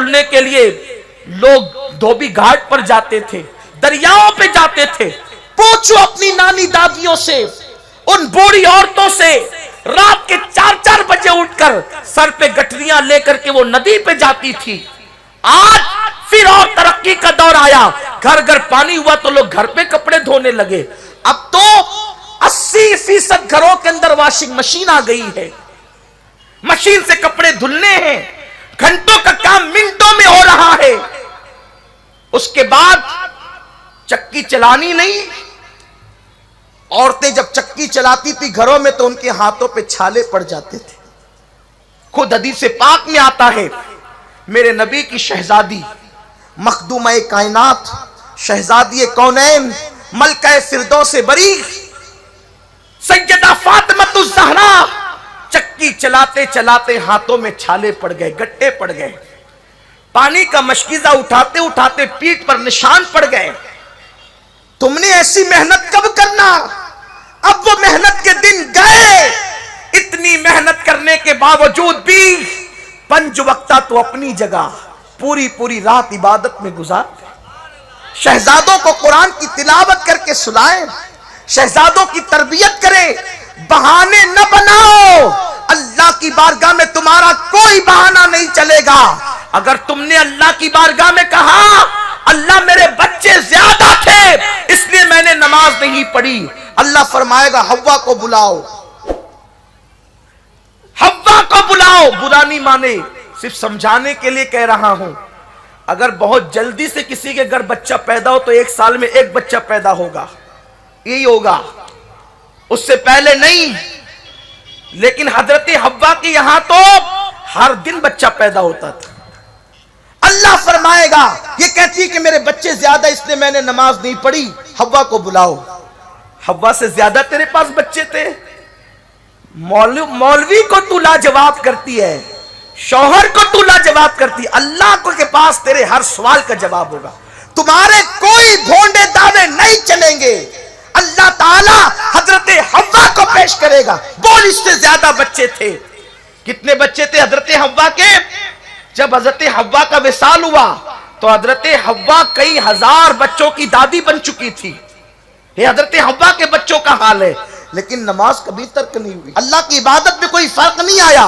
دھلنے کے لیے لوگ دھوبی گھاٹ پر جاتے تھے، دریاؤں پہ جاتے تھے۔ پوچھو اپنی نانی دادیوں سے، ان بوڑھی عورتوں سے، رات کے 4 بجے اٹھ کر سر پہ گٹریاں لے کر کے وہ ندی پہ جاتی تھی۔ آج پھر اور ترقی کا دور آیا، گھر گھر پانی ہوا تو لوگ گھر پہ کپڑے دھونے لگے۔ اب تو 80% گھروں کے اندر واشنگ مشین آ گئی ہے، مشین سے کپڑے دھلنے ہیں، گھنٹوں کا کام منٹوں میں ہو رہا ہے۔ اس کے بعد چکی چلانی نہیں، عورتیں جب چکی چلاتی تھی گھروں میں تو ان کے ہاتھوں پہ چھالے پڑ جاتے تھے۔ خود حدیث پاک میں آتا ہے، میرے نبی کی شہزادی، مخدومہ کائنات، شہزادی کونین، ملکہ فردوس بری، سیدہ فاطمہ الزہرا، چکی چلاتے چلاتے ہاتھوں میں چھالے پڑ گئے، گٹے پڑ گئے، پانی کا مشکیزہ اٹھاتے اٹھاتے پیٹھ پر نشان پڑ گئے۔ تم نے ایسی محنت کب کرنا؟ اب وہ محنت کے دن گئے۔ اتنی محنت کرنے کے باوجود بھی 5 وقتہ تو اپنی جگہ پوری رات عبادت میں گزارتے۔ شہزادوں کو قرآن کی تلاوت کر کے سنائیں، شہزادوں کی تربیت کریں، بہانے نہ بناؤ۔ اللہ کی بارگاہ میں تمہارا کوئی بہانہ نہیں چلے گا۔ اگر تم نے اللہ کی بارگاہ میں کہا اللہ میرے بچے زیادہ تھے اس لیے میں نے نماز نہیں پڑھی، اللہ فرمائے گا حوا کو بلاؤ، حوا کو بلاؤ۔ برا نہیں مانے، صرف سمجھانے کے لیے کہہ رہا ہوں۔ اگر بہت جلدی سے کسی کے گھر بچہ پیدا ہو تو 1 سال میں 1 بچہ پیدا ہوگا، یہی ہوگا، اس سے پہلے نہیں۔ لیکن حضرت حوا کے یہاں تو ہر دن بچہ پیدا ہوتا تھا۔ اللہ فرمائے گا یہ کہتی کہ میرے بچے زیادہ اس لیے میں نے نماز نہیں پڑھی، حوا کو بلاؤ۔ حوا سے زیادہ تیرے پاس بچے تھے، مولوی کو تو لاجواب کرتی ہے، شوہر کو تو لاجواب کرتی ہے، اللہ کو کے پاس تیرے ہر سوال کا جواب ہوگا۔ تمہارے کوئی بھونڈے دعوے نہیں چلیں گے۔ اللہ تعالی حضرت حوا کو پیش کرے گا، بول اس سے زیادہ بچے تھے۔ کتنے بچے تھے حضرت حوا کے؟ جب حضرت حوا کا وصال ہوا تو حضرت حوا کئی ہزار بچوں کی دادی بن چکی تھی۔ یہ حضرت حوا کے بچوں کا حال ہے، لیکن نماز کبھی ترک نہیں ہوئی، اللہ کی عبادت میں کوئی فرق نہیں آیا۔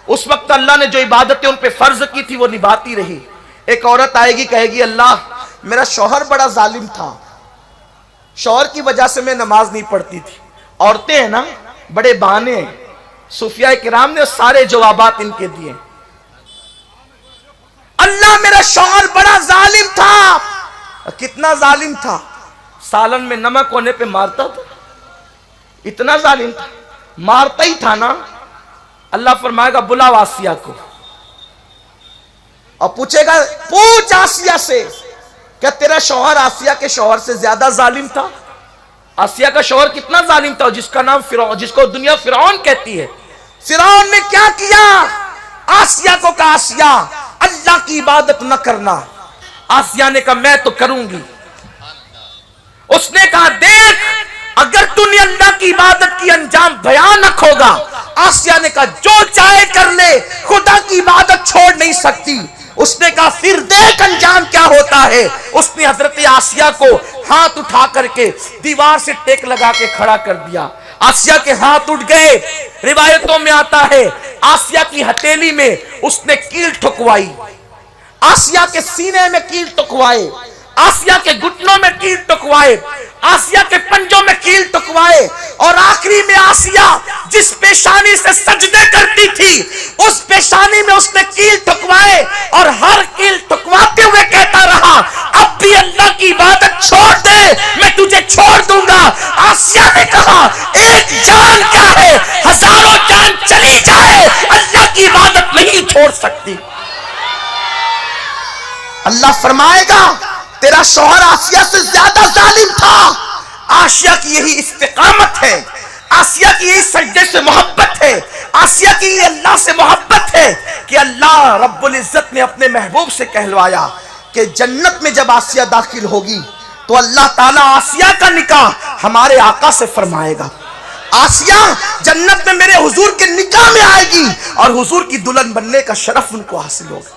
اس وقت اللہ نے جو عبادتیں ان پہ فرض کی تھی وہ نبھاتی رہی۔ ایک عورت آئے گی کہے گی اللہ میرا شوہر بڑا ظالم تھا، شوہر کی وجہ سے میں نماز نہیں پڑھتی تھی۔ عورتیں ہیں نا، بڑے بہانے ہیں، صوفیاء کرام نے سارے جوابات ان کے دیے۔ اللہ میرا شوہر بڑا ظالم تھا۔ کتنا ظالم تھا؟ سالن میں نمک ہونے پہ مارتا تھا، اتنا ظالم تھا، مارتا ہی تھا نا۔ اللہ فرمائے گا بلاؤ آسیہ کو، اور پوچھے گا پوچھ آسیہ سے کیا تیرا شوہر آسیہ کے شوہر سے زیادہ ظالم تھا؟ آسیہ کا شوہر کتنا ظالم تھا، جس کا نام فرعون، جس کو دنیا فرعون کہتی ہے۔ فرعون نے کیا کیا؟ آسیہ کو کہا آسیہ اللہ کی عبادت نہ کرنا۔ آسیہ نے کہا میں تو کروں گی۔ اس نے کہا دیکھ اگر تو نے اللہ کی عبادت کی انجام بھیانک ہوگا۔ آسیہ نے کہا جو چاہے کر لے، خدا کی عبادت چھوڑ نہیں سکتی۔ اس نے کہا پھر دیکھ انجام کیا ہوتا ہے۔ اس نے حضرت آسیہ کو ہاتھ اٹھا کر کے دیوار سے ٹیک لگا کے کھڑا کر دیا۔ آسیہ کے ہاتھ اٹھ گئے۔ روایتوں میں آتا ہے آسیہ کی ہتھیلی میں اس نے کیل ٹھکوائی، آسیہ کے سینے میں کیل ٹکوائے، آسیہ کے گھٹنوں میں کیل ٹکوائے، آسیہ کے پنجوں میں کیل ٹکوائے، اور آخری میں آسیہ جس پیشانی سے سجدے کرتی تھی اس پیشانی میں اس نے کیل ٹکوائے، اور ہر کیل ٹکواتے ہوئے کہتا رہا اب بھی اللہ کی عبادت چھوڑ دے میں تجھے چھوڑ دوں گا۔ آسیہ نے کہا ایک جان کیا ہے، ہزاروں جان چلی جائے اللہ کی عبادت نہیں چھوڑ سکتی۔ اللہ فرمائے گا تیرا شوہر آسیہ سے زیادہ ظالم تھا۔ آسیہ کی یہی استقامت ہے، آسیہ کی یہی سجدے سے محبت ہے، آسیہ کی یہ اللہ سے محبت ہے کہ اللہ رب العزت نے اپنے محبوب سے کہلوایا کہ جنت میں جب آسیہ داخل ہوگی تو اللہ تعالیٰ آسیہ کا نکاح ہمارے آقا سے فرمائے گا۔ آسیہ جنت میں میرے حضور کے نکاح میں آئے گی اور حضور کی دلہن بننے کا شرف ان کو حاصل ہوگا۔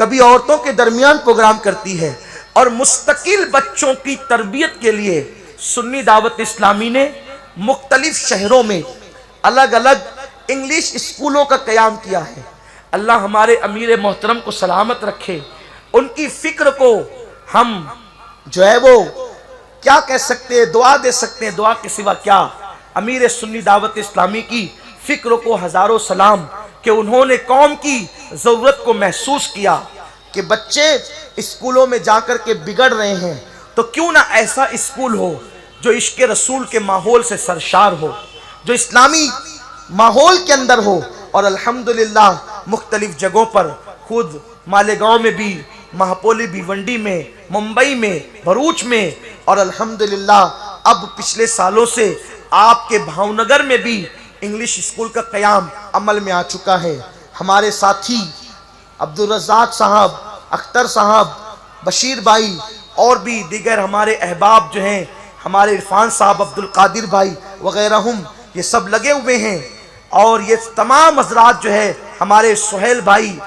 کبھی عورتوں کے درمیان پروگرام کرتی ہے، اور مستقل بچوں کی تربیت کے لیے سنی دعوت اسلامی نے مختلف شہروں میں الگ الگ انگلش اسکولوں کا قیام کیا ہے۔ اللہ ہمارے امیر محترم کو سلامت رکھے، ان کی فکر کو ہم جو ہے وہ کیا کہہ سکتے ہیں، دعا دے سکتے ہیں، دعا کے سوا کیا۔ امیر سنی دعوت اسلامی کی فکر کو ہزاروں سلام کہ انہوں نے قوم کی ضرورت کو محسوس کیا کہ بچے اسکولوں میں جا کر کے بگڑ رہے ہیں، تو کیوں نہ ایسا اسکول ہو جو عشق رسول کے ماحول سے سرشار ہو، جو اسلامی ماحول کے اندر ہو۔ اور الحمدللہ مختلف جگہوں پر، خود مالیگاؤں میں بھی، مہاپولی بھیونڈی میں، ممبئی میں، بھروچ میں، اور الحمدللہ اب پچھلے سالوں سے آپ کے بھاؤنگر میں بھی انگلش اسکول کا قیام عمل میں آ چکا ہے۔ ہمارے ساتھی عبدالرزاق صاحب، اختر صاحب، بشیر بھائی اور بھی دیگر ہمارے احباب جو ہیں، ہمارے عرفان صاحب، عبدالقادر بھائی وغیرہ یہ سب لگے ہوئے ہیں، اور یہ تمام حضرات جو ہے ہمارے سہیل بھائی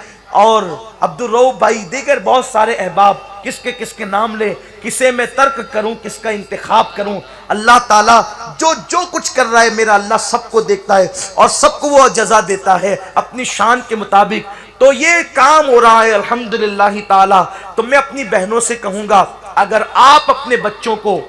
اور عبدالرؤف بھائی، دیگر بہت سارے احباب، کس کے نام لے، کسے میں ترک کروں، کس کا انتخاب کروں۔ اللہ تعالیٰ جو کچھ کر رہا ہے میرا اللہ سب کو دیکھتا ہے، اور سب کو وہ جزا دیتا ہے اپنی شان کے مطابق۔ تو یہ کام ہو رہا ہے الحمدللہ تعالیٰ۔ تو میں اپنی بہنوں سے کہوں گا، اگر آپ اپنے بچوں کو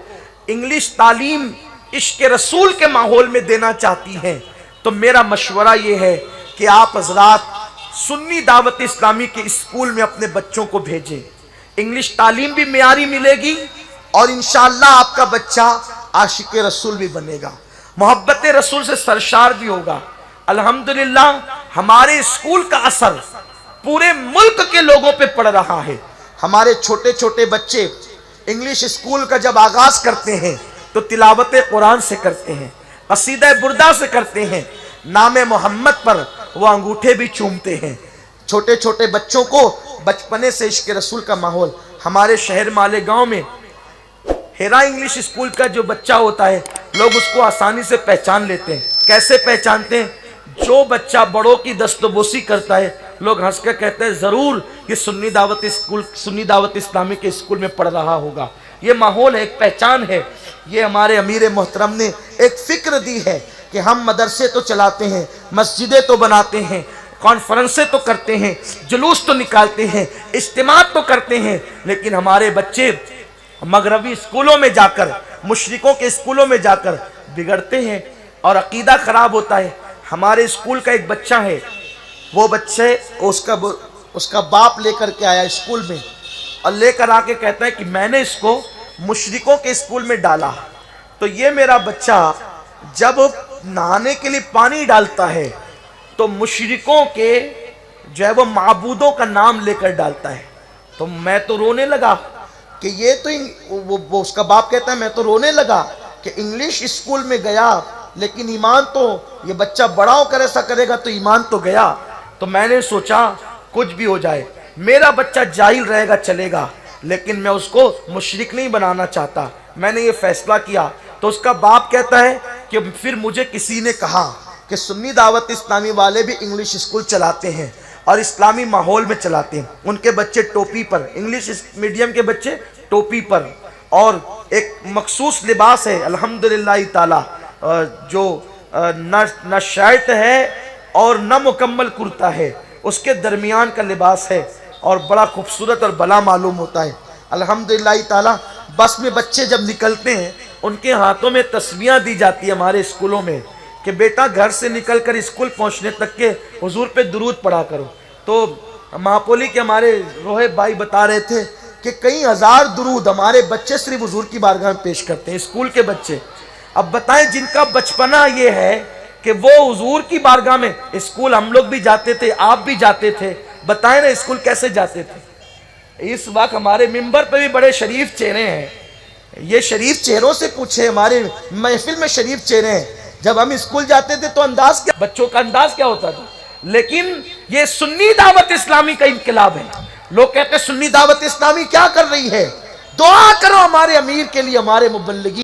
انگلش تعلیم عشق رسول کے ماحول میں دینا چاہتی ہیں تو میرا مشورہ یہ ہے کہ آپ حضرات سنی دعوت اسلامی کے اسکول میں اپنے بچوں کو بھیجیں۔ انگلش تعلیم بھی معیاری ملے گی، اور انشاءاللہ آپ کا بچہ عاشق رسول بھی بنے گا، محبت رسول سے سرشار بھی ہوگا۔ الحمدللہ ہمارے اسکول کا اثر پورے ملک کے لوگوں پہ پڑ رہا ہے۔ ہمارے چھوٹے چھوٹے بچے انگلش اسکول کا جب آغاز کرتے ہیں تو تلاوت قرآن سے کرتے ہیں، قصیدہ بردہ سے کرتے ہیں، نام محمد پر وہ انگوٹھے بھی چومتے ہیں۔ چھوٹے چھوٹے بچوں کو بچپنے سے عشق رسول کا ماحول۔ ہمارے شہر مالیگاؤں میں ہیرا انگلش اسکول کا جو بچہ ہوتا ہے، لوگ اس کو آسانی سے پہچان لیتے ہیں۔ کیسے پہچانتے ہیں؟ جو بچہ بڑوں کی دستبوسی کرتا ہے، لوگ ہنس کے کہتے ہیں ضرور یہ سنی دعوت اسلامی کے اسکول میں پڑھ رہا ہوگا۔ یہ ماحول ہے، ایک پہچان ہے۔ یہ ہمارے امیر محترم نے ایک فکر دی ہے کہ ہم مدرسے تو چلاتے ہیں، مسجدیں تو بناتے ہیں، کانفرنسیں تو کرتے ہیں، جلوس تو نکالتے ہیں، اجتماع تو کرتے ہیں، لیکن ہمارے بچے مغربی اسکولوں میں جا کر، مشرکوں کے اسکولوں میں جا کر بگڑتے ہیں اور عقیدہ خراب ہوتا ہے۔ ہمارے اسکول کا ایک بچہ ہے، وہ بچے اس کا باپ لے کر کے آیا اسکول میں، اور لے کر آ کے کہتا ہے کہ میں نے اس کو مشرکوں کے اسکول میں ڈالا، تو یہ میرا بچہ جب نہانے کے لیے پانی ڈالتا ہے تو مشرکوں کے جو ہے وہ معبودوں کا نام لے کر ڈالتا ہے۔ تو میں تو رونے لگا کہ یہ تو وہ اس کا باپ کہتا ہے میں تو رونے لگا کہ انگلش اسکول میں گیا، لیکن ایمان تو یہ بچہ بڑا ہو کر ایسا کرے گا تو ایمان تو گیا۔ تو میں نے سوچا کچھ بھی ہو جائے میرا بچہ جاہل رہے گا چلے گا، لیکن میں اس کو مشرک نہیں بنانا چاہتا۔ میں نے یہ فیصلہ کیا۔ تو اس کا باپ کہتا ہے کہ پھر مجھے کسی نے کہا کہ سنی دعوت اسلامی والے بھی انگلش اسکول چلاتے ہیں اور اسلامی ماحول میں چلاتے ہیں، ان کے بچے ٹوپی پر، انگلش میڈیم کے بچے ٹوپی پر، اور ایک مخصوص لباس ہے الحمدللہ تعالی، جو نہ شرٹ ہے اور نہ مکمل کرتا ہے، اس کے درمیان کا لباس ہے، اور بڑا خوبصورت اور بلا معلوم ہوتا ہے الحمدللہ تعالی۔ بس میں بچے جب نکلتے ہیں ان کے ہاتھوں میں تسبیحاں دی جاتی ہے ہمارے اسکولوں میں کہ بیٹا گھر سے نکل کر اسکول پہنچنے تک کے حضور پہ درود پڑھا کرو۔ تو مہاپولی کے ہمارے روحے بھائی بتا رہے تھے کہ کئی ہزار درود ہمارے بچے صرف حضور کی بارگاہ میں پیش کرتے ہیں، اسکول کے بچے۔ اب بتائیں جن کا بچپنا یہ ہے کہ وہ حضور کی بارگاہ میں، اسکول ہم لوگ بھی جاتے تھے، آپ بھی جاتے تھے، بتائیں نا اسکول کیسے جاتے تھے۔ اس وقت ہمارے ممبر پہ بھی بڑے شریف چہرے ہیں، یہ شریف چہروں سے پوچھے، ہمارے محفل میں شریف چہرے ہیں۔ جب ہم اسکول جاتے تھے تو انداز کیا، بچوں کا انداز کیا ہوتا تھا؟ لیکن یہ سنی دعوت اسلامی کا انقلاب ہے۔ لوگ کہتے ہیں سنی دعوت اسلامی کیا کر رہی ہے؟ دعا کرو ہمارے امیر کے لیے، ہمارے مبلغین